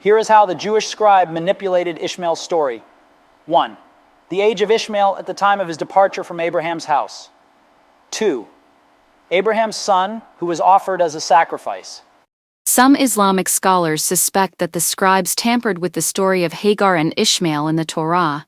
Here is how the Jewish scribe manipulated Ishmael's story. 1. The age of Ishmael at the time of his departure from Abraham's house. 2. Abraham's son, who was offered as a sacrifice. Some Islamic scholars suspect that the scribes tampered with the story of Hagar and Ishmael in the Torah.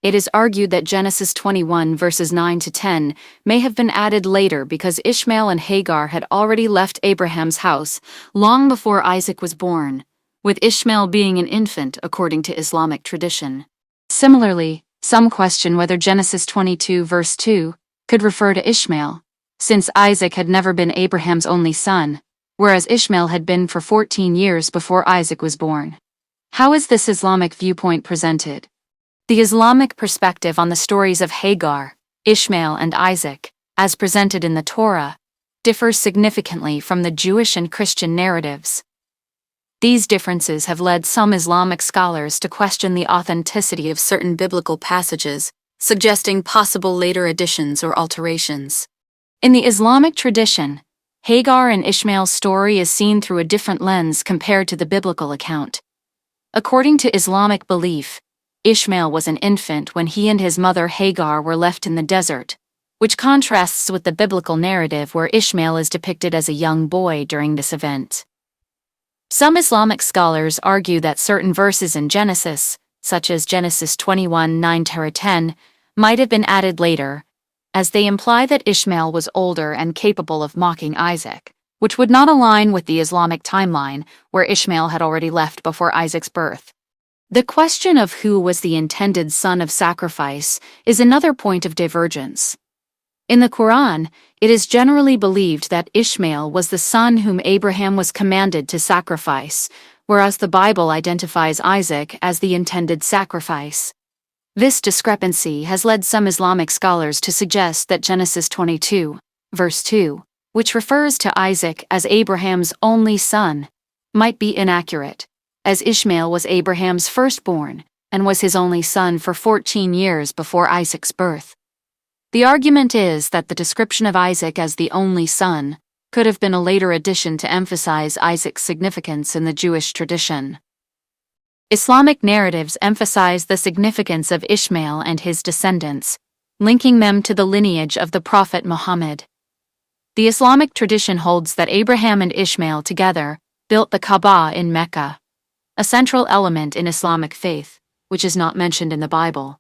It is argued that Genesis 21 verses 9 to 10 may have been added later because Ishmael and Hagar had already left Abraham's house long before Isaac was born, with Ishmael being an infant according to Islamic tradition. Similarly, some question whether Genesis 22 verse 2 could refer to Ishmael, since Isaac had never been Abraham's only son, whereas Ishmael had been for 14 years before Isaac was born. How is this Islamic viewpoint presented? The Islamic perspective on the stories of Hagar, Ishmael, and Isaac, as presented in the Torah, differs significantly from the Jewish and Christian narratives. These differences have led some Islamic scholars to question the authenticity of certain biblical passages, suggesting possible later additions or alterations. In the Islamic tradition, Hagar and Ishmael's story is seen through a different lens compared to the biblical account. According to Islamic belief, Ishmael was an infant when he and his mother Hagar were left in the desert, which contrasts with the biblical narrative where Ishmael is depicted as a young boy during this event. Some Islamic scholars argue that certain verses in Genesis, such as Genesis 21 9-10, might have been added later, as they imply that Ishmael was older and capable of mocking Isaac, which would not align with the Islamic timeline where Ishmael had already left before Isaac's birth. The question of who was the intended son of sacrifice is another point of divergence. In the Quran, it is generally believed that Ishmael was the son whom Abraham was commanded to sacrifice, whereas the Bible identifies Isaac as the intended sacrifice. This discrepancy has led some Islamic scholars to suggest that Genesis 22, verse 2, which refers to Isaac as Abraham's only son, might be inaccurate, as Ishmael was Abraham's firstborn and was his only son for 14 years before Isaac's birth. The argument is that the description of Isaac as the only son could have been a later addition to emphasize Isaac's significance in the Jewish tradition. Islamic narratives emphasize the significance of Ishmael and his descendants, linking them to the lineage of the Prophet Muhammad. The Islamic tradition holds that Abraham and Ishmael together built the Kaaba in Mecca, a central element in Islamic faith, which is not mentioned in the Bible.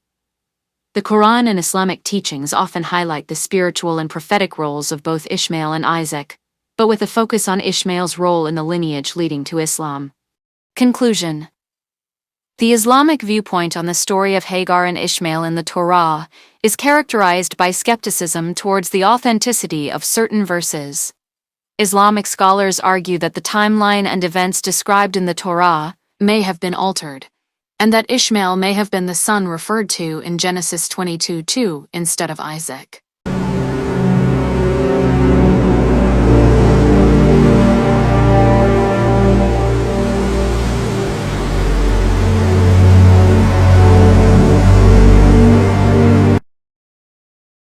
The Quran and Islamic teachings often highlight the spiritual and prophetic roles of both Ishmael and Isaac, but with a focus on Ishmael's role in the lineage leading to Islam. Conclusion. The Islamic viewpoint on the story of Hagar and Ishmael in the Torah is characterized by skepticism towards the authenticity of certain verses. Islamic scholars argue that the timeline and events described in the Torah may have been altered, and that Ishmael may have been the son referred to in Genesis 22:2 instead of Isaac.